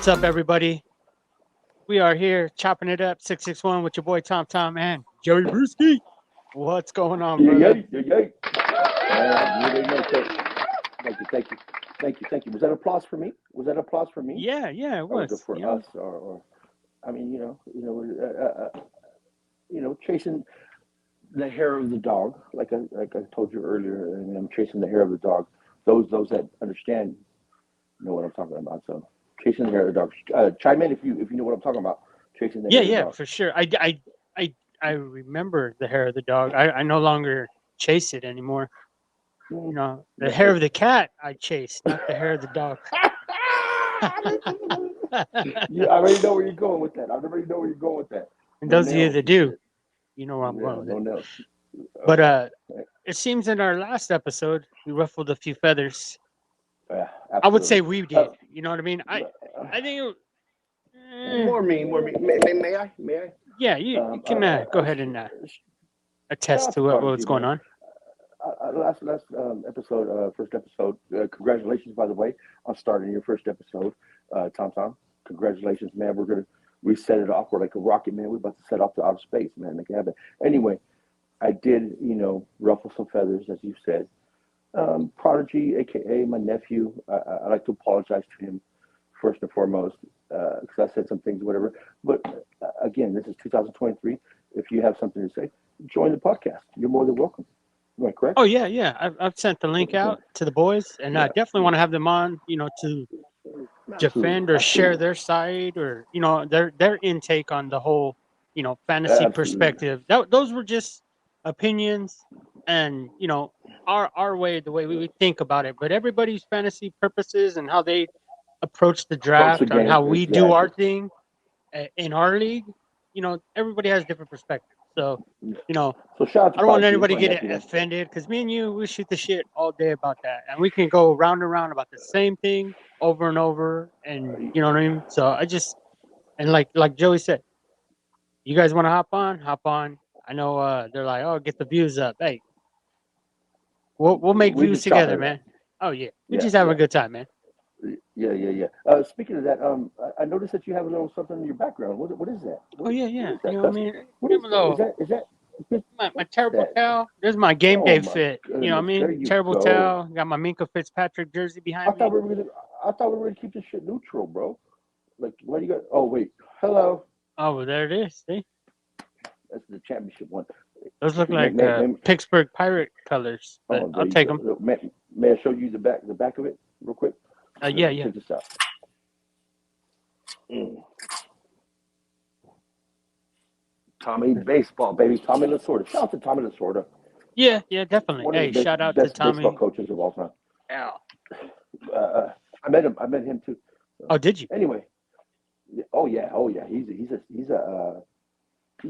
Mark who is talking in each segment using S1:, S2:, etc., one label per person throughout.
S1: What's up, everybody? We are here chopping it up 661 with your boy TomTom and Joey Brewskie. What's going on, brother?
S2: Yay. You know, thank you. Was that applause for me?
S1: Yeah, it
S2: Or was it
S1: was.
S2: for us? Or I mean, chasing the hair of the dog, like I told you earlier, and I'm chasing the hair of the dog. Those that understand know what I'm talking about. So, chasing the hair of the dog. Chime in if you know what I'm talking about. Chasing the hair of the
S1: Yeah,
S2: dog.
S1: for sure. I remember the hair of the dog. I no longer chase it anymore. You know, the hair of the cat I chase, not the hair of the dog.
S2: Yeah, I already know where you're going with that.
S1: And
S2: No
S1: those of you
S2: nails
S1: that
S2: and
S1: do,
S2: shit.
S1: you know where I'm
S2: Yeah,
S1: going with
S2: no
S1: it.
S2: nails.
S1: But
S2: Okay.
S1: it seems in our last episode we ruffled a few feathers.
S2: Yeah,
S1: I would say
S2: absolutely.
S1: we
S2: Uh,
S1: did. You know what I mean? I think.
S2: more me. May I?
S1: Yeah, you can go ahead and
S2: Shout
S1: attest
S2: out
S1: to
S2: to
S1: what's
S2: Prodigy,
S1: going
S2: man.
S1: on.
S2: Last episode, first episode. Congratulations, by the way, on starting your first episode, Tom. Congratulations, man. We're gonna reset it off. We're like a rocket, man. We're about to set off to outer space, man. Make it happen. Anyway, I did, ruffle some feathers, as you said. Prodigy, aka my nephew. I like to apologize to him first and foremost because I said some things, whatever. But again, this is 2023. If you have something to say, join the podcast. You're more than welcome. Am I correct?
S1: Oh yeah. I've sent the link
S2: Okay.
S1: out to the boys, and I
S2: Yeah,
S1: definitely want to have them on. You know, to defend or share their side, or their intake on the whole, fantasy
S2: Absolutely.
S1: perspective. Those were just opinions, and our way, the way we think about it. But everybody's fantasy purposes and how they approach the
S2: Approach the
S1: draft, on
S2: game.
S1: how we do our
S2: Exactly.
S1: thing in our league. Everybody has different perspectives. So,
S2: So shout out to
S1: I don't want
S2: Prodigy. That's
S1: anybody
S2: my
S1: to get
S2: nephew, man.
S1: offended because me and you, we shoot the shit all day about that, and we can go round and round about the same thing over and over, and you know what I mean. So like Joey said, you guys want to hop on? Hop on. I know they're like, oh, get the views up. Hey, we'll make
S2: We
S1: views
S2: just chopping
S1: together,
S2: it up.
S1: man. Oh yeah, we
S2: Yeah,
S1: just have a
S2: yeah.
S1: good time, man.
S2: Yeah. Speaking of that, I noticed that you have a little something in your background. What is that?
S1: Oh
S2: What
S1: yeah.
S2: is that,
S1: I
S2: cousin?
S1: mean,
S2: What
S1: give
S2: is
S1: a
S2: that?
S1: little.
S2: Is
S1: My
S2: what is
S1: terrible
S2: that?
S1: towel. There's my game
S2: Oh
S1: day
S2: my
S1: fit. You know what I
S2: goodness! There
S1: mean?
S2: you
S1: Terrible
S2: go.
S1: towel. Got my Minka Fitzpatrick jersey
S2: I
S1: behind
S2: thought
S1: me.
S2: we were gonna. I thought we were gonna keep this shit neutral, bro. Like, why do you got? Oh wait, hello.
S1: Oh, well, there it is. See?
S2: That's the championship one.
S1: Those look
S2: May,
S1: like
S2: may, may,
S1: Pittsburgh Pirate colors, but
S2: oh, there
S1: I'll
S2: you
S1: take them.
S2: go. May I show you the back of it real quick?
S1: Yeah.
S2: Check this out. Mm. Tommy baseball, baby. Tommy Lasorda. Shout out to Tommy Lasorda,
S1: Yeah, definitely.
S2: one of the
S1: Hey, shout out to
S2: best baseball
S1: Tommy.
S2: coaches of all time.
S1: Ow.
S2: I met him. I met him too. So,
S1: Oh, did you?
S2: anyway, oh yeah. He's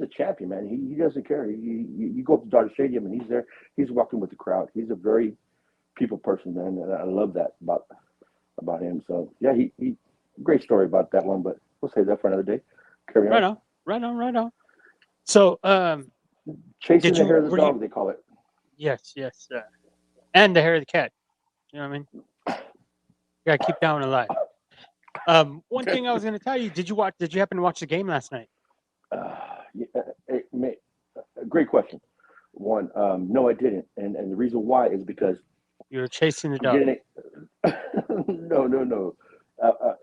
S2: a champion, man. He doesn't care. You go up to Dodger Stadium and he's there. He's walking with the crowd. He's a very people person, man, and I love that about him. So yeah, he great story about that one, but we'll save that for another day. Carry
S1: Right
S2: on.
S1: on. Right on. So,
S2: Chasing
S1: did
S2: the
S1: you,
S2: hair of the
S1: were you,
S2: dog, they call it.
S1: yes. And the hair of the cat. You know what I mean? You gotta keep that one alive. One thing I was gonna tell you, did you happen to watch the game last night?
S2: Great question. One, no, I didn't, and the reason why is because
S1: You were chasing the
S2: I'm
S1: dog.
S2: getting it. No. Uh, uh,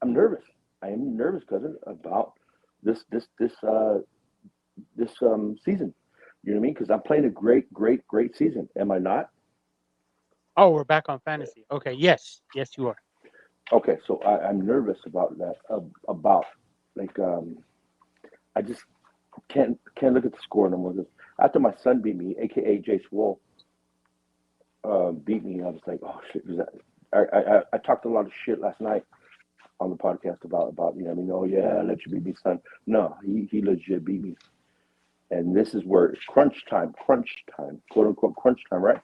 S2: I'm nervous. I am nervous, cousin, about this season. You know what I mean? Because I'm playing a great season. Am I not?
S1: Oh, we're back on fantasy. Okay, yes, you are.
S2: Okay, so I'm nervous about that. About like I just can't look at the score no more. After my son beat me, aka Jay Swole, beat me, I was like, oh shit. I talked a lot of shit last night on the podcast about I mean, oh yeah, I let you beat me, son. No, he legit beat me. And this is where it's crunch time, quote unquote crunch time, right?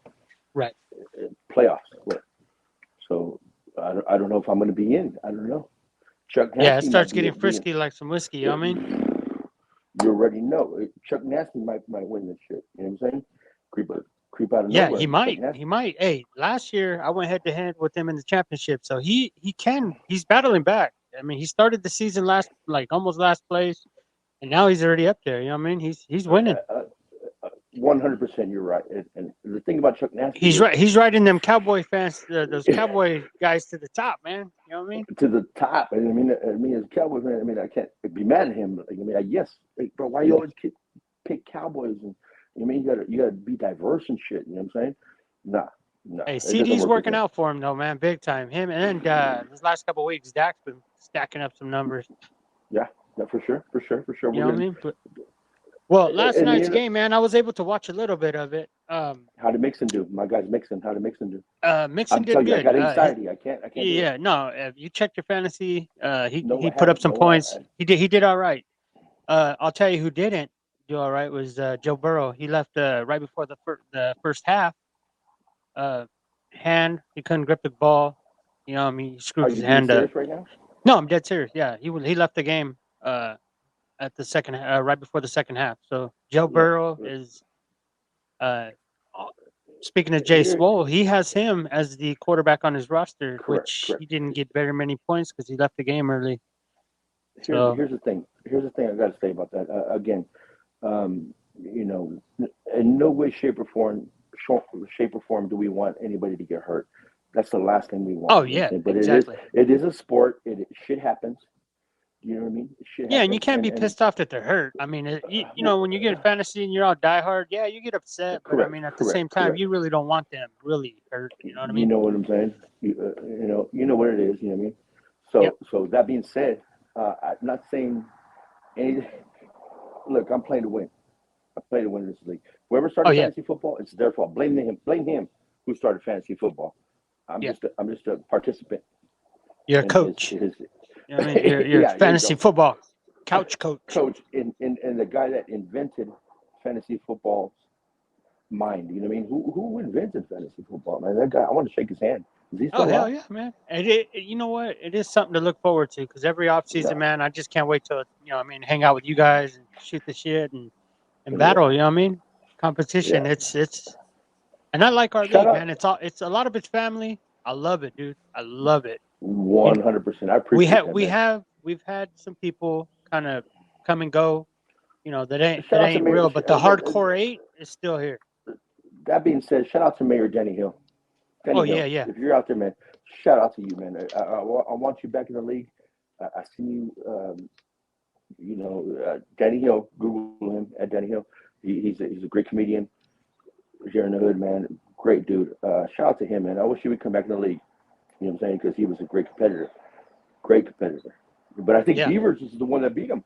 S1: Right.
S2: Playoffs. So I don't know if I'm going to be in. I don't know. Chuck
S1: Yeah, it
S2: Nasty
S1: starts
S2: might be
S1: getting
S2: in.
S1: frisky like some whiskey. You know what I mean?
S2: You already know. Chuck Nasty might win this shit. You know what I'm saying? creep out of
S1: Yeah,
S2: nowhere
S1: he
S2: in the
S1: might.
S2: second half.
S1: He might. Hey, last year I went head to head with him in the championship, so he can. He's battling back. I mean, he started the season almost last place, and now he's already up there. You know what I mean? He's winning.
S2: 100%, you're right. And the thing about Chuck Nasty
S1: He's
S2: is
S1: right. He's riding them Cowboy fans, those Cowboy guys to the top, man. You know what I mean?
S2: to the top. And I mean, as a Cowboys fan, I mean, I can't be mad at him. Like, I mean, yes, like, bro, why you always pick Cowboys? And I mean, you gotta be diverse and shit. You know what I'm saying? Nah,
S1: Hey,
S2: it doesn't
S1: CD's
S2: work with
S1: working
S2: him.
S1: out for him though, man, big time. Him and this last couple of weeks, Dak's been stacking up some numbers.
S2: Yeah, for sure.
S1: You know
S2: We're
S1: what I
S2: gonna
S1: mean? Well, last
S2: and
S1: night's game, man, I was able to watch a little bit of it.
S2: how to Mixon do? My guy's Mixon. How to Mixon do?
S1: Mixon
S2: I'm
S1: did
S2: telling you, I
S1: good.
S2: got anxiety. I can't do it.
S1: Yeah, no, if you check your fantasy,
S2: No,
S1: he
S2: I
S1: put up
S2: haven't.
S1: some
S2: No, I,
S1: points. He did all right. I'll tell you who didn't do all right was Joe Burrow. He left right before the first half. Hand, he couldn't grip the ball. You know, I mean, he
S2: are
S1: screwed his
S2: you being
S1: hand up.
S2: serious right now?
S1: No, I'm dead serious. Yeah, he left the game at the second right before the second half. So Joe
S2: Yeah.
S1: Burrow is uh, speaking of Jay
S2: Here,
S1: Swole, he has him as the quarterback on his roster, which
S2: correct.
S1: he didn't get very many points because he left the game early.
S2: Here's
S1: So
S2: here's the thing. Here's the thing I got to say about that. Again, you know, in no way, shape or form do we want anybody to get hurt. That's the last thing we want.
S1: oh
S2: You know what I'm
S1: yeah,
S2: saying? But
S1: exactly.
S2: it is a sport. Shit happens. You know what I mean? Shit
S1: Yeah, and you
S2: happens.
S1: can't be
S2: And
S1: pissed off that they're hurt. I mean, when you get fantasy and you're all diehard, yeah, you get upset. But I mean, at the same time,
S2: correct.
S1: you really don't want them really hurt. You know what I
S2: You
S1: mean?
S2: know what I'm saying? You know what it is. You know what I mean?
S1: Yep.
S2: So that being said, I'm not saying any. Look, I'm playing to win. I play to win this league. Whoever
S1: Oh
S2: started
S1: yeah,
S2: fantasy football, it's their fault. Blame him. Blame him who started fantasy football.
S1: yeah.
S2: I'm just a participant
S1: You're a
S2: in his
S1: coach.
S2: his.
S1: You know what I mean? You're a
S2: Yeah, there you
S1: fantasy
S2: go.
S1: football couch coach.
S2: Coach in the guy that invented fantasy football's mind. You know what I mean? Who invented fantasy football, man? That guy. I want to shake his hand. Is he
S1: Oh
S2: still
S1: hell
S2: alive?
S1: yeah, man! And you know what? It is something to look forward to because every off season,
S2: Yeah.
S1: man, I just can't wait till I mean, hang out with you guys and shoot the shit and
S2: Yeah.
S1: battle. You know what I mean? Competition.
S2: Yeah.
S1: It's and I like our
S2: Shout
S1: league,
S2: out
S1: man. It's a lot of it's family. I love it, dude. I love it. You
S2: 100%. I appreciate that, man.
S1: we've had some people kind of come and go, that ain't
S2: Shout
S1: that
S2: out to
S1: ain't
S2: Mayor.
S1: real, but the hardcore eight is still here.
S2: That being said, shout out to Mayor Denny Hill.
S1: Oh
S2: Denny
S1: yeah,
S2: Hill,
S1: yeah.
S2: if you're out there, man, shout out to you, man. I want you back in the league. I see you. Denny Hill. Google him at Denny Hill. He's a great comedian here in the hood, man. Great dude. Shout out to him, man. I wish he would come back in the league. You know what I'm saying? Because he was a great competitor. Great competitor. But I think
S1: Yeah.
S2: Beavers is the one that beat him.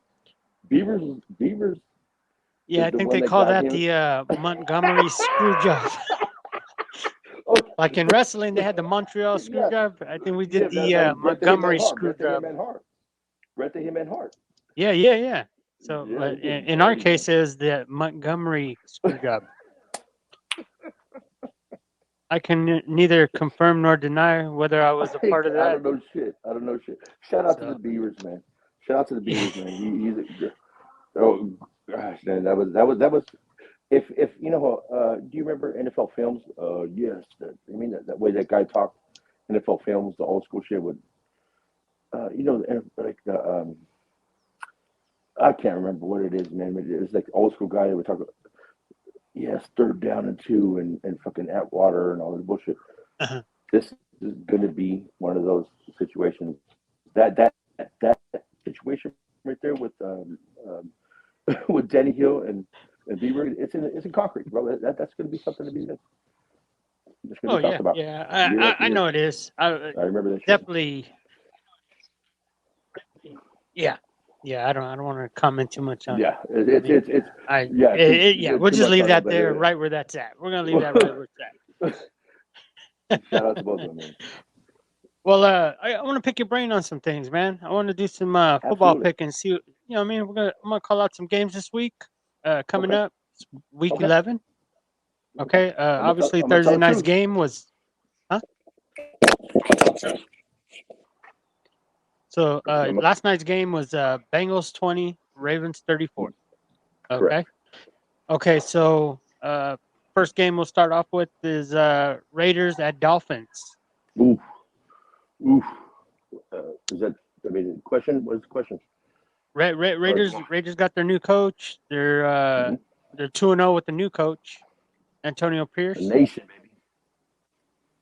S2: Beavers
S1: Yeah,
S2: is
S1: I
S2: the
S1: think
S2: one
S1: they
S2: that
S1: call
S2: got
S1: that
S2: him.
S1: the Montgomery screw job.
S2: Okay.
S1: Like in wrestling, they had the Montreal screw
S2: Yeah,
S1: job. I think we
S2: yeah.
S1: did
S2: That
S1: the
S2: was Bret the Hitman
S1: Montgomery
S2: Hart.
S1: screw
S2: Bret the
S1: job.
S2: Hitman Hart. Bret the Hitman Hart.
S1: Yeah, yeah, yeah. So
S2: Yeah, he did
S1: in our
S2: dirty, man.
S1: case, it was the Montgomery screw job. I can neither confirm nor deny whether I was a part of
S2: I
S1: that.
S2: don't know shit. I don't know shit. Shout out to the
S1: So
S2: Beavers, man. Shout out to the
S1: yeah,
S2: Beavers, man. Oh gosh, man, that was. If you know, do you remember NFL films? Yes. I mean that way that guy talked. NFL films, the old school shit would, like the I can't remember what it is, man. But it's like the old school guy that would talk. Yes, third down and two, and fucking Atwater and all this bullshit.
S1: uh-huh.
S2: This is going to be one of those situations. That situation right there with Denny Hill and Beaver, it's in concrete, bro. That's going to be something to be that's going
S1: Oh
S2: to be talked
S1: yeah,
S2: about
S1: yeah.
S2: year after
S1: I
S2: year.
S1: know it is. I
S2: I remember that shit.
S1: definitely. Yeah, yeah. I don't want to comment too much on.
S2: Yeah,
S1: I mean,
S2: it's
S1: I
S2: yeah,
S1: yeah. We'll
S2: too
S1: just
S2: much
S1: leave
S2: on it,
S1: that
S2: but
S1: there, right where that's at. We're gonna leave that right where it's
S2: shout out to
S1: at.
S2: both of them, man.
S1: Well, I want to pick your brain on some things, man. I want to do some football
S2: Absolutely.
S1: pick and see. What I mean, I'm gonna call out some games this week. Coming
S2: Okay,
S1: up, it's week
S2: okay.
S1: 11. Okay. Obviously
S2: I'm gonna tell
S1: Thursday
S2: the
S1: night's
S2: truth.
S1: game was, huh? So
S2: I'm
S1: last night's game was Bengals 20, Ravens 34.
S2: correct.
S1: Okay. Okay. So first game we'll start off with is Raiders at Dolphins.
S2: Oof, oof. Is that? I mean, question. What's the question?
S1: Raiders got their new coach. They're
S2: Mm-hmm.
S1: they're 2-0 with the new coach, Antonio
S2: The
S1: Pierce,
S2: nation, baby.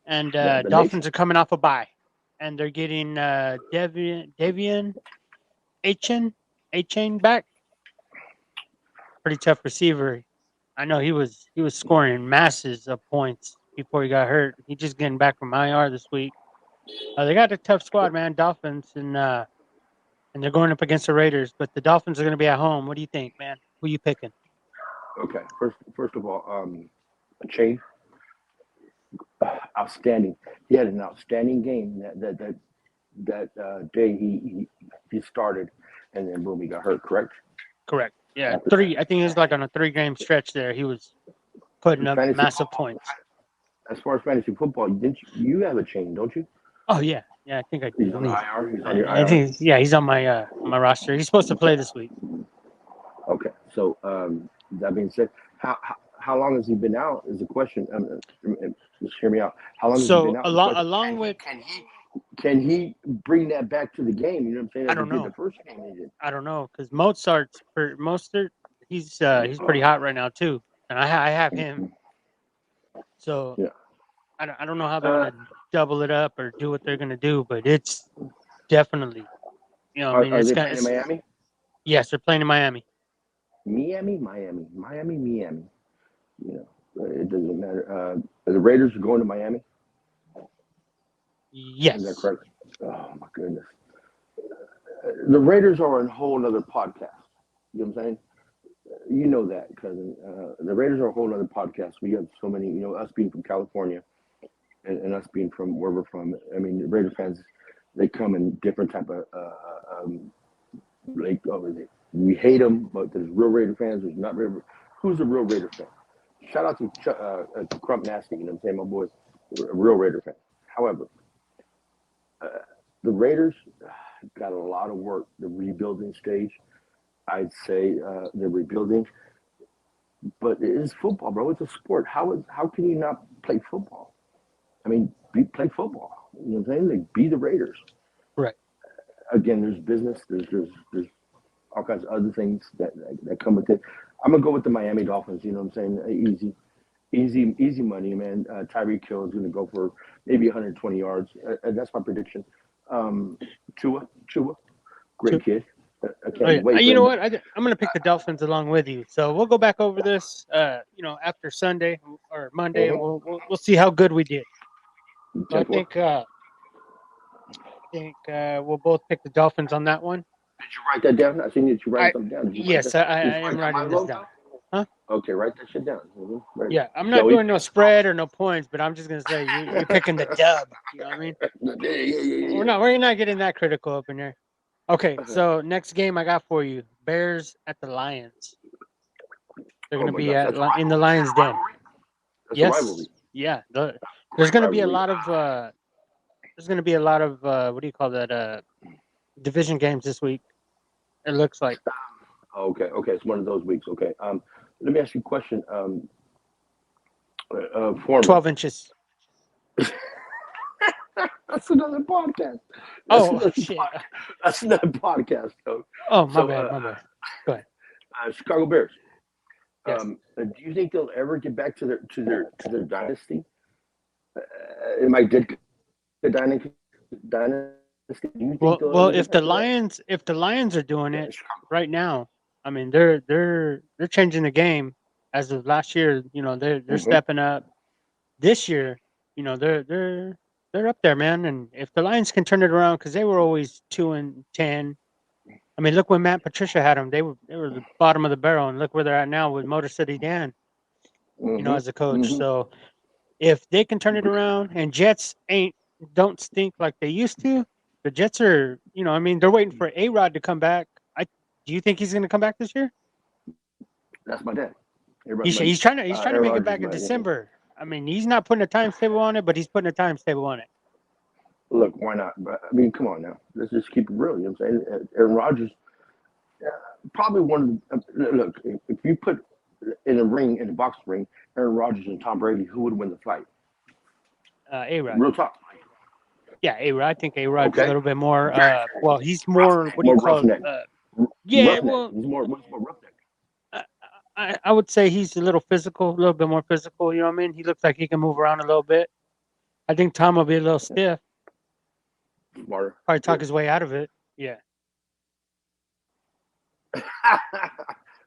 S1: and
S2: The
S1: Dolphins
S2: nation.
S1: are coming off a bye, and they're getting Devian Achain back. Pretty tough receiver. I know he was scoring masses of points before he got hurt. He's just getting back from IR this week. They got a tough squad, man. Dolphins, and they're going up against the Raiders. But the Dolphins are going to be at home. What do you think, man? Who you picking?
S2: Okay. First of all, Chain, outstanding. He had an outstanding game that day he started, and then boom, he got hurt. Correct.
S1: Correct. Yeah,
S2: After
S1: three. I think it was like on a 3-game stretch there. He was putting up
S2: fantasy
S1: massive
S2: football,
S1: points.
S2: as far as fantasy football, didn't you have a Chain? Don't you?
S1: Oh yeah, I think I
S2: He's
S1: do.
S2: on the IR. He's on your
S1: I
S2: IR.
S1: think he's on my roster. He's supposed to play this week.
S2: Okay. So that being said, how long has he been out? Is the question. Just hear me out. How long has he been
S1: So
S2: out? The question.
S1: along with
S2: Can he bring that back to the game? You know what I'm saying?
S1: I
S2: Like he
S1: don't
S2: did the
S1: know.
S2: first game he did.
S1: I don't know because Mozart, he's pretty hot right now too, and I have him. So
S2: Yeah.
S1: I don't know how they're
S2: Uh,
S1: gonna double it up or do what they're gonna do, but it's definitely I mean
S2: are
S1: it's
S2: they
S1: got
S2: playing in Miami?
S1: yes, they're playing in Miami.
S2: Miami. You know, it doesn't matter. The Raiders are going to Miami. Is that
S1: Yes,
S2: correct? Oh my goodness. The Raiders are a whole other podcast. You know what I'm saying? You know that, cousin. The Raiders are a whole other podcast. We have so many. You know, us being from California and us being from where we're from. I mean, the Raider fans, they come in different type of like. We hate them, but there's real Raider fans. There's not Raider. Who's a real Raider fan? Shout out to Crump Nasty. You know what I'm saying? My boys, a real Raider fan. However, uh, the Raiders got a lot of work. The rebuilding stage, I'd say, they're rebuilding. But it is football, bro. It's a sport. How can you not play football? I mean, play football. You know what I'm saying? Like, be the Raiders.
S1: right.
S2: Again, there's business. There's all kinds of other things that come with it. I'm gonna go with the Miami Dolphins. You know what I'm saying? Easy money, man. Tyreek Hill is gonna go for maybe 120 yards. That's my prediction. Um, Tua, great kid. I
S1: Oh
S2: can't
S1: yeah,
S2: wait for
S1: you know
S2: him.
S1: what? I'm gonna pick the Dolphins along with you. So we'll go back over this, after Sunday or Monday, and
S2: Mm-hmm.
S1: we'll see how good we did. So
S2: 10-4.
S1: I think we'll both pick the Dolphins on that one.
S2: Did you write that down? I seen that you writing
S1: I
S2: something down. Did you write
S1: yes,
S2: that?
S1: I
S2: Did you
S1: am
S2: write my
S1: writing this
S2: logo?
S1: down. Huh?
S2: Okay, write that shit down. Right.
S1: Yeah, I'm not
S2: Joey.
S1: doing no spread or no points, but I'm just gonna say you're picking the dub. You know what I mean?
S2: Yeah.
S1: We're not getting that critical up in there. Okay,
S2: Uh-huh.
S1: so next game I got for you: Bears at the Lions. They're
S2: Oh
S1: gonna
S2: my
S1: be
S2: gosh,
S1: at
S2: that's a rivalry.
S1: in the Lions' den.
S2: That's a rivalry.
S1: Yes, yeah. There's
S2: Great
S1: gonna be a
S2: rivalry.
S1: lot of what do you call that? Division games this week. It looks like
S2: Okay. It's one of those weeks. Okay. Let me ask you a question. Foreman.
S1: 12 inches.
S2: That's another podcast.
S1: Oh shit.
S2: That's another podcast. Though.
S1: Oh my
S2: So,
S1: bad. My bad. Go ahead.
S2: Chicago Bears.
S1: Yes.
S2: Do you think they'll ever get back to their dynasty? Am I did the dynasty? Do you think they'll
S1: Well,
S2: ever get back to that?
S1: if the Lions are doing
S2: Yeah,
S1: it
S2: Chicago.
S1: right now, I mean they're changing the game as of last year. They're
S2: Mm-hmm.
S1: stepping up. This year, they're up there, man. And if the Lions can turn it around, because they were always 2-10. I mean, look when Matt Patricia had them; they were the bottom of the barrel, and look where they're at now with Motor City Dan,
S2: Mm-hmm.
S1: as a coach.
S2: Mm-hmm.
S1: So if they can turn it around, and Jets don't stink like they used to, the Jets are, I mean, they're waiting for A-Rod to come back. Do you think he's going to come back this year?
S2: That's my dad.
S1: He's
S2: Everybody's
S1: he's trying to he's trying to
S2: Aaron
S1: make it
S2: Rodgers is
S1: back in
S2: my
S1: December. I mean, he's not putting a times table on it, but he's putting a times table on it.
S2: look. Why not? But, I mean, come on now. Let's just keep it real. You know what I'm saying? Aaron Rodgers, probably one of the look. If you put in the box ring, Aaron Rodgers and Tom Brady, who would win the fight?
S1: A-Rod.
S2: Real talk.
S1: Yeah, A-Rod. I think A-Rod's a
S2: Okay.
S1: little bit more. Well, he's
S2: Rough,
S1: more. What do you
S2: more
S1: call it?
S2: roughneck.
S1: Yeah.
S2: Roughneck.
S1: Well,
S2: He's more roughneck.
S1: I, I would say he's a little physical, a little bit more physical. You know what I mean? He looks like he can move around a little bit. I think Tom will be a little stiff.
S2: Smarter.
S1: Probably talk his way out of it. Yeah.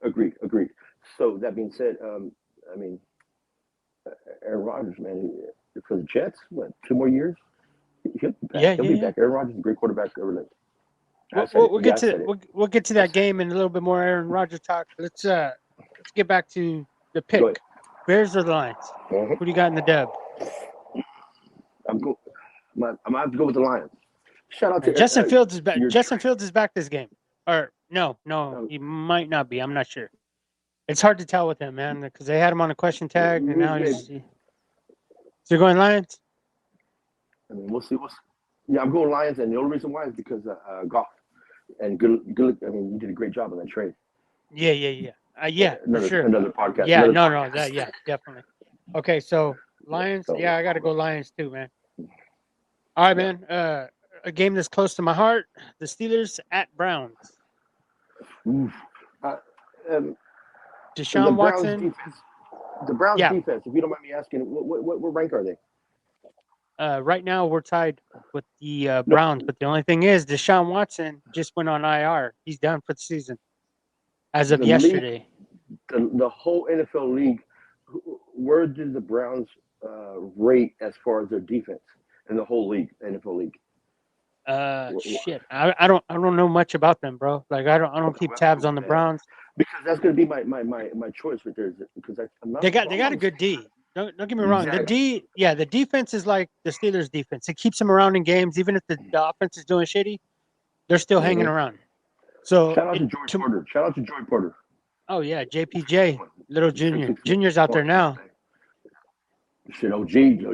S2: Agreed. So that being said, I mean, Aaron Rodgers, man, for the Jets, what, 2 more years? He'll be back.
S1: Yeah.
S2: He'll be back. Aaron Rodgers is a great quarterback ever lived. I said it.
S1: We'll
S2: Yeah,
S1: get
S2: I
S1: to
S2: said it.
S1: we'll get to that game and a little bit more Aaron Rodgers talk. Let's get back to the
S2: Go ahead.
S1: pick. Bears or the Lions?
S2: Mhm.
S1: Who do you got in the dub?
S2: I'm gonna have to go with the Lions. Shout out to
S1: Justin Fields is back.
S2: your
S1: Justin Fields is back this game. Or no, he might not be. I'm not sure. It's hard to tell with him, man, because they had him on a question tag, and now he's. So you're going Lions?
S2: I mean, we'll see. Yeah, I'm going Lions, and the only reason why is because Goff and good. I mean, you did a great job on that trade.
S1: Yeah, for sure.
S2: Another podcast.
S1: Yeah,
S2: another
S1: no,
S2: podcast.
S1: yeah, definitely. Okay, so Lions.
S2: So-
S1: Yeah, I got to go Lions too, man. All right, man. A game that's close to my heart: the Steelers at Browns.
S2: Oof. The
S1: Deshaun
S2: Browns
S1: Watson.
S2: defense. The Browns
S1: Yeah.
S2: defense. If you don't mind me asking, what rank are they?
S1: Right now we're tied with the Browns, but the only thing is Deshaun Watson just went on IR. He's done for the season as of
S2: The
S1: yesterday.
S2: The whole NFL league. Where did the Browns rate as far as their defense in the whole league, NFL league?
S1: Shit. I don't know much about them, bro. Like I don't keep tabs on the Browns.
S2: Because that's going to be my choice right there. Because I'm not.
S1: They got a good D. Don't get me wrong.
S2: Exactly.
S1: The defense is like the Steelers defense. It keeps them around in games, even if the offense is doing shitty. They're still hanging around. So
S2: Shout out to Joy Porter.
S1: Oh yeah, JPJ, little junior. Junior's out there now.
S2: Shit, OG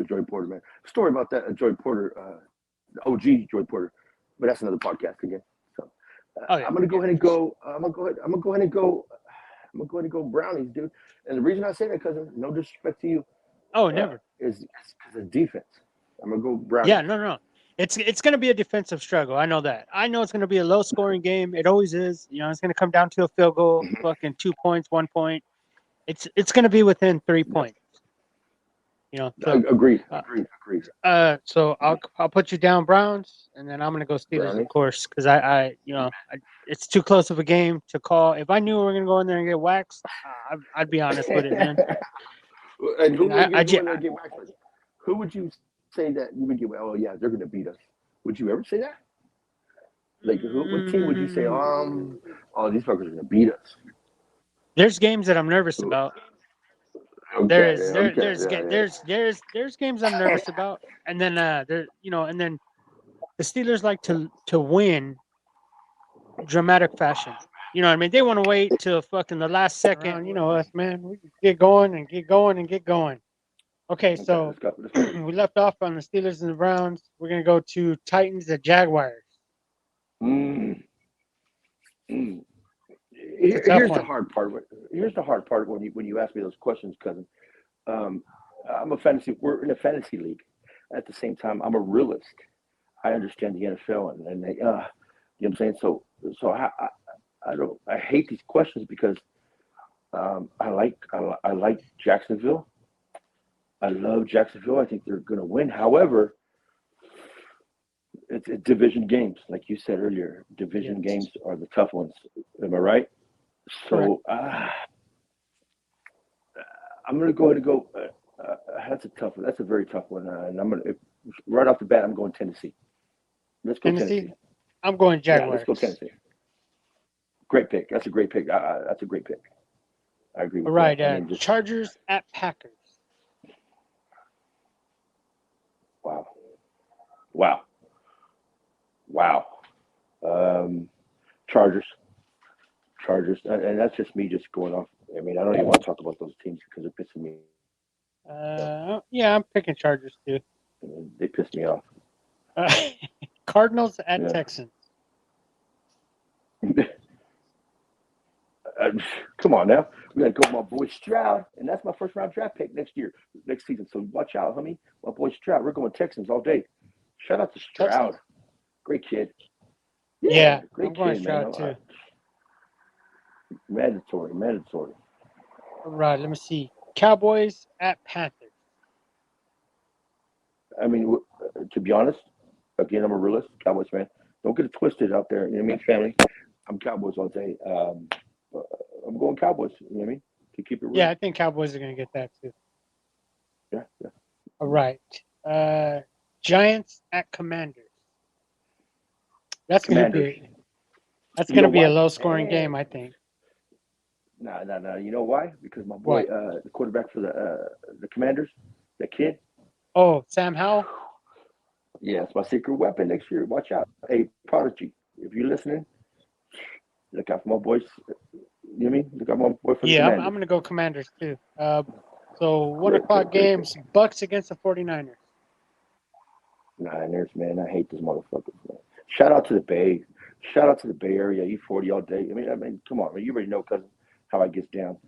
S2: Joy Porter, man. Story about that Joy Porter, OG Joy Porter, but that's another podcast again. So I'm gonna go ahead and go. I'm gonna go ahead and go Brownies, dude. And the reason I say that, cousin, no disrespect to you.
S1: Oh, never.
S2: Is because of defense. I'm gonna go Brownies.
S1: Yeah, no. It's gonna be a defensive struggle. I know that. I know it's gonna be a low scoring game. It always is. You know, it's gonna come down to a field goal, fucking 2 points, 1 point. It's gonna be within 3 points. You know. So,
S2: agreed.
S1: So I'll put you down Browns, and then I'm gonna go Steelers,
S2: Brownies.
S1: of course, because it's too close of a game to call. If I knew we were gonna go in there and get waxed, I'd be honest with it, man.
S2: And who who would you say that you would get? Oh yeah, they're gonna beat us. Would you ever say that? Like, what team would you say? Oh, these fuckers are gonna beat us.
S1: There's games that I'm nervous about.
S2: Okay,
S1: There's games I'm nervous about, and then and then the Steelers like to win dramatic fashion. You know what I mean? They want to wait till fucking the last second. You know us, man. We get going and get going and get going. Okay, so
S2: let's go.
S1: we left off on the Steelers and the Browns. We're gonna go to Titans and Jaguars.
S2: Here's the hard part. Here's the hard part when you ask me those questions, cousin. We're in a fantasy league. At the same time, I'm a realist. I understand the NFL and they, you know what I'm saying? So I hate these questions because I like Jacksonville. I love Jacksonville. I think they're going to win. However, it's division games, like you said earlier. Division games are the tough ones. Am I right? So I'm going to go ahead and go. That's a tough one. That's a very tough one. And I'm going to right off the bat. I'm going Tennessee. Let's go Tennessee.
S1: I'm going Jaguars.
S2: Yeah, let's go Tennessee. Great pick. That's a great pick. That's a great pick. I agree with
S1: All right,
S2: that.
S1: Chargers at Packers.
S2: Wow. Chargers, and that's just me just going off. I mean, I don't even want to talk about those teams because they're pissing me.
S1: Yeah, I'm picking Chargers too.
S2: They piss me off.
S1: Cardinals at Texans.
S2: Come on now. We got to go with my boy Stroud, and that's my first round draft pick next season. So watch out, homie. My boy Stroud. We're going Texans all day. Shout out to
S1: Texans.
S2: Stroud. Great kid.
S1: Yeah,
S2: great
S1: I'm going
S2: kid,
S1: Stroud
S2: man.
S1: too.
S2: Mandatory.
S1: All right, let me see. Cowboys at Panthers.
S2: I mean, to be honest, again, I'm a realist, Cowboys fan. Don't get it twisted out there. You know what I mean, family? I'm Cowboys all day. I'm going Cowboys. You know what I mean? To keep it real.
S1: Yeah, I think Cowboys are going to get that too.
S2: Yeah.
S1: All right. Giants at Commanders. That's going to be a low-scoring game, I think.
S2: No. You know why? Because my boy, the quarterback for the Commanders, the kid.
S1: Oh, Sam Howell?
S2: Yeah, it's my secret weapon next year. Watch out. Hey, Prodigy, if you're listening, look out for my boys. You know what I mean? Look out for my boy for the
S1: Yeah, I'm
S2: Commanders.
S1: going to go Commanders too. So 1 o'clock games, Bucks against the 49ers.
S2: Niners, man. I hate those motherfuckers, man. Shout out to the Bay. Shout out to the Bay Area. E40 all day. I mean, come on, man. You already know, cousin, how I gets down.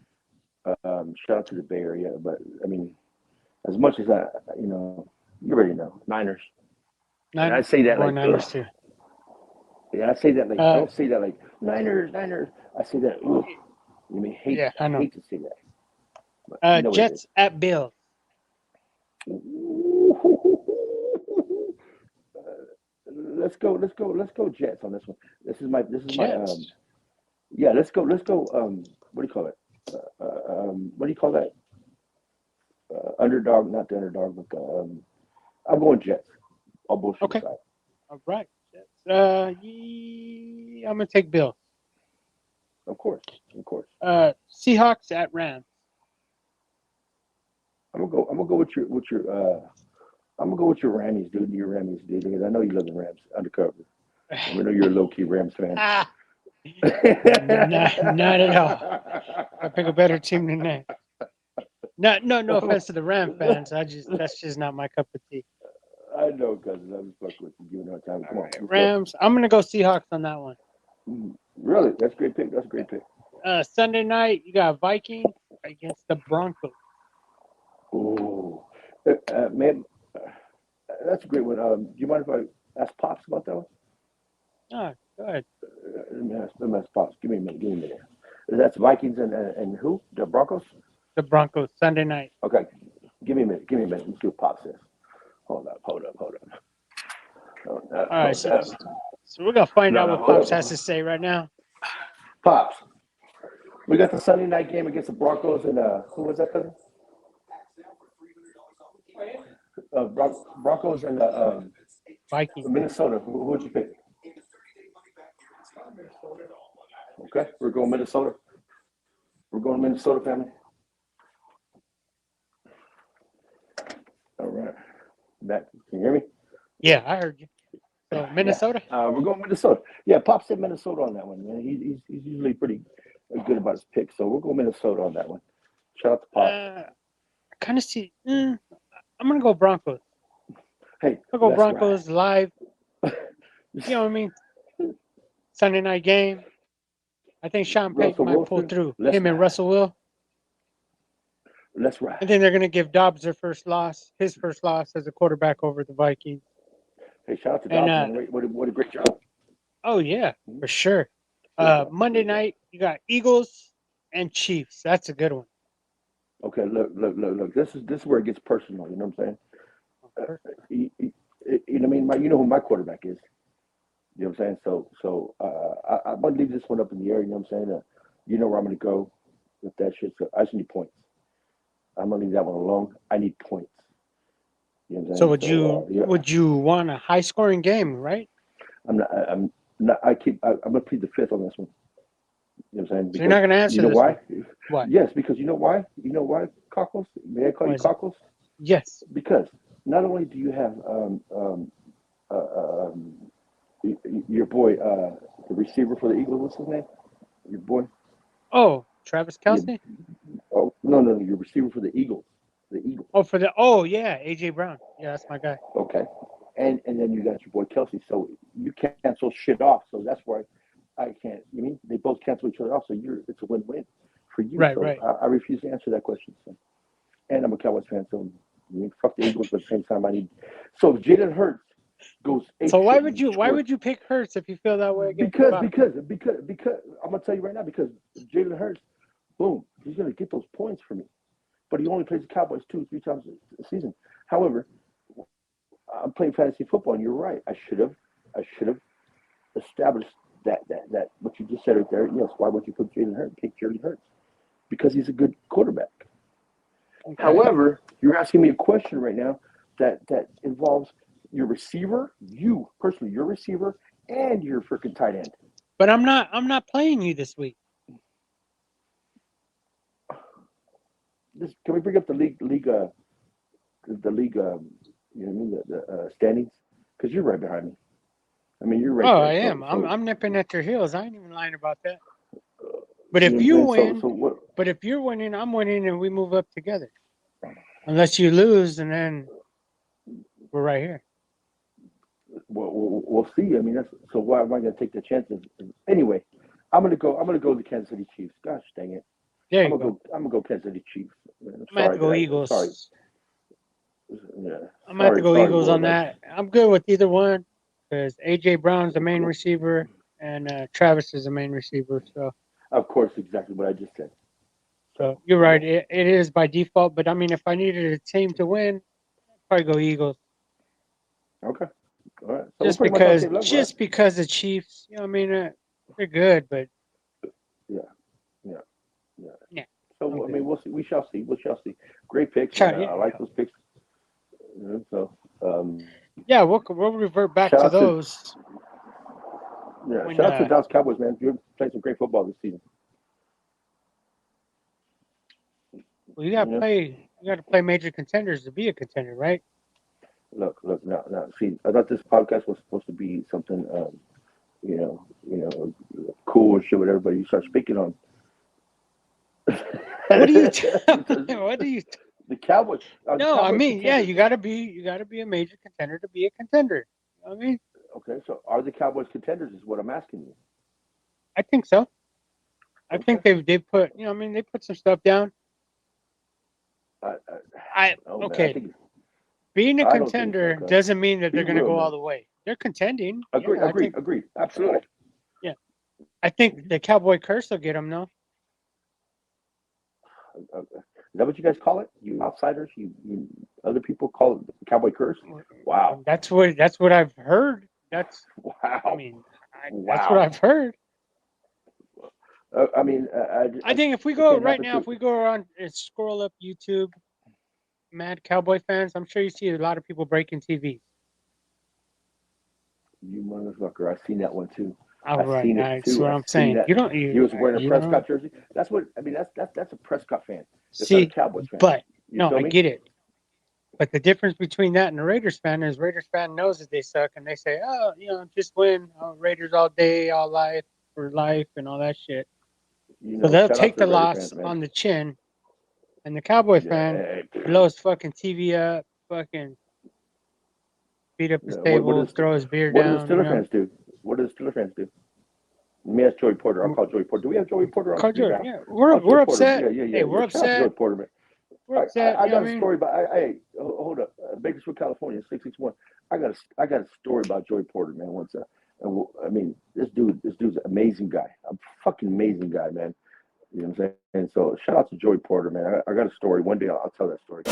S2: Shout out to the Bay Area. But, I mean, as much as you already know. Niners. And I say that like,
S1: Niners too.
S2: Yeah, I say that like, I don't say that like, Niners. I say that, ugh. You mean, hate,
S1: yeah, I know.
S2: hate to say that. But
S1: Jets at Bills.
S2: Let's go Jets on this one. This is my
S1: Jets.
S2: yeah, let's go what do you call it? What do you call that? Underdog, not the underdog, but I'm going Jets. I'll bullshit aside.
S1: All right. Jets. I'm gonna take Bills.
S2: Of course.
S1: Seahawks at Rams.
S2: I'm gonna go with your I'm gonna go with your Rammies, dude. Your Rammies, dude, because I know you love the Rams undercover. I know you're a low key Rams fan.
S1: Not at all. I pick a better team than that. No offense to the Ram fans. That's just not my cup of tea.
S2: I know, cousin. I'm just fucking with you, giving her time. Come on,
S1: Rams. I'm gonna go Seahawks on that one.
S2: Really? That's a great pick.
S1: Sunday night, you got Vikings against the Broncos.
S2: Oh, man, that's a great one. Do you mind if I ask Pops about that one?
S1: Oh, go ahead.
S2: Let me ask Pops. Give me a minute. That's Vikings and who? The Broncos?
S1: The Broncos, Sunday night.
S2: Okay. Give me a minute. Let's see what Pops says. Hold up.
S1: All right, so we're going to find out what Pops has to say right now.
S2: Pops, we got the Sunday night game against the Broncos and who was that, cousin? Broncos and
S1: Vikings.
S2: Minnesota. Who would you pick? Okay, we're going Minnesota. Family. All right. Matt, can you hear me?
S1: Yeah, I heard you. So Minnesota?
S2: Yeah. We're going Minnesota. Yeah, Pop said Minnesota on that one, man. He's usually pretty good about his picks, so we'll go Minnesota on that one. Shout out to Pop.
S1: I kind of see. I'm going to go Broncos.
S2: Hey,
S1: I'll go Broncos live. You know what I mean? Sunday night game. I think Sean Payton might pull through. Him and Russell Will.
S2: That's right.
S1: I think they're going to give Dobbs his first loss as a quarterback over the Vikings.
S2: Hey, shout out to Dobbs. What a great job.
S1: Oh, yeah, for sure. Monday night, you got Eagles and Chiefs. That's a good one.
S2: Okay, look. This is where it gets personal. You know what I'm saying? You know what I mean? You know who my quarterback is. You know what I'm saying? So I'm gonna leave this one up in the air. You know what I'm saying? You know where I'm gonna go with that shit. So I just need points. I'm gonna leave that one alone. I need points. You know what I'm saying?
S1: So would you want a high scoring game, right?
S2: I'm not. I'm gonna plead the fifth on this one. You know what I'm saying?
S1: So you're not gonna answer.
S2: You know
S1: this
S2: why?
S1: One. Why?
S2: Yes, because you know why? You know why, Cockles? May I call you Cockles?
S1: Yes.
S2: Because not only do you have your boy, the receiver for the Eagles, what's his name? Your boy?
S1: Oh, Travis Kelce?
S2: Oh, no, your receiver for the Eagles. The Eagles.
S1: Yeah, AJ Brown. Yeah, that's my guy.
S2: Okay. And then you got your boy Kelce. So you can't cancel shit off. So that's why I can't. You mean they both cancel each other off. So it's a win-win for you.
S1: Right,
S2: So
S1: right.
S2: I refuse to answer that question. So. And I'm a Cowboys fan, so fuck the Eagles, but at the same time, I need. So if Jalen Hurts goes
S1: So
S2: ape shit and
S1: why
S2: scores,
S1: would you pick Hurts if you feel that way against
S2: because
S1: Flacco?
S2: I'm gonna tell you right now, because Jalen Hurts, boom, he's gonna get those points for me. But he only plays the Cowboys 2-3 times a season. However, I'm playing fantasy football, and you're right. I should have established that what you just said right there. Yes, why would you put Jalen Hurts? Take Jalen Hurts because he's a good quarterback.
S1: Okay.
S2: However, you're asking me a question right now that involves your receiver, you personally, your receiver, and your freaking tight end.
S1: But I'm not playing you this week.
S2: Can we bring up the league, you know what I mean, the standings? Because you're right behind me. I mean, you're right
S1: Oh,
S2: there.
S1: I am.
S2: So,
S1: I'm nipping at your heels. I ain't even lying about that. But
S2: you
S1: if
S2: know
S1: you
S2: what I'm saying?
S1: win,
S2: So what?
S1: but if you're winning, I'm winning, and we move up together. Unless you lose, and then we're right here.
S2: We'll see. I mean, so why am I going to take the chances? Anyway, I'm going to go with the Kansas City Chiefs. Gosh dang it!
S1: There
S2: I'm
S1: you
S2: gonna
S1: go.
S2: go. I'm gonna go Kansas City Chiefs.
S1: I'm gonna have to go Eagles.
S2: Sorry. Yeah.
S1: I'm gonna have to go
S2: Sorry,
S1: Eagles on
S2: Lord.
S1: that. I'm good with either one because AJ Brown's the main receiver and Travis is the main receiver. So
S2: Of course, exactly what I just said.
S1: so you're right. It is by default, but I mean, if I needed a team to win, I'd probably go Eagles.
S2: Okay. All right. So we're pretty much on the same level, right?
S1: Because the Chiefs, you know, I mean, they're good, but
S2: Yeah.
S1: yeah.
S2: So I
S1: Okay.
S2: mean, we'll see. We shall see. Great picks.
S1: Yeah,
S2: I like those picks. So
S1: yeah, we'll revert back
S2: shout
S1: to
S2: out to
S1: those. When,
S2: shout out to the Dallas Cowboys, man. You're playing some great football this season.
S1: well, you got to play major contenders to be a contender, right?
S2: Look. Now. See, I thought this podcast was supposed to be something, cool and shit with everybody. You start speaking on.
S1: What are you? What are you?
S2: The Cowboys.
S1: No, I mean, yeah, you got to be a major contender to be a contender. You know what I mean,
S2: Okay, so are the Cowboys contenders? Is what I'm asking you.
S1: I think so. I think they put, you know, I mean, they put some stuff down. Okay.
S2: Man,
S1: Being a
S2: I don't think so.
S1: contender doesn't mean that
S2: Be
S1: they're going to
S2: real,
S1: go
S2: man.
S1: all the way. They're contending.
S2: Agreed. Absolutely.
S1: Yeah, I think the Cowboy curse will get them though.
S2: Is that what you guys call it? You outsiders? You other people call it the Cowboy curse? Wow.
S1: That's what I've heard. That's
S2: Wow.
S1: I mean, that's what I've heard.
S2: I
S1: think if we go right now, if we go around and scroll up YouTube, mad Cowboy fans, I'm sure you see a lot of people breaking TVs.
S2: You motherfucker! I've seen that one too.
S1: All
S2: I've
S1: right,
S2: seen it
S1: that's
S2: too.
S1: what I'm saying.
S2: He was wearing a Prescott jersey. That's what I mean. That's a Prescott fan. That's not a Cowboys fan.
S1: But
S2: no,
S1: I get it. But the difference between that and a Raiders fan is Raiders fan knows that they suck and they say, oh, you know, just win. Raiders all day, all life, for life, and all that shit. So they'll take the loss on the chin. And the Cowboy fan blows fucking TV up, fucking beat up his table, throw his beer down.
S2: What do the Steelers fans do? What do the Steelers fans do? Let me ask Joey Porter. I'll call Joey Porter. Do we have Joey Porter on speed now?
S1: Yeah, we're upset.
S2: Yeah.
S1: Hey, we're upset.
S2: Joey Porter, man.
S1: We're upset.
S2: I got a story about. Hey, hold up, Bakersfield, California, 661. I got a story about Joey Porter, man. Once, I mean, this dude's an amazing guy. A fucking amazing guy, man. You know what I'm saying? And so, shout out to Joey Porter, man. I got a story. One day I'll tell that story.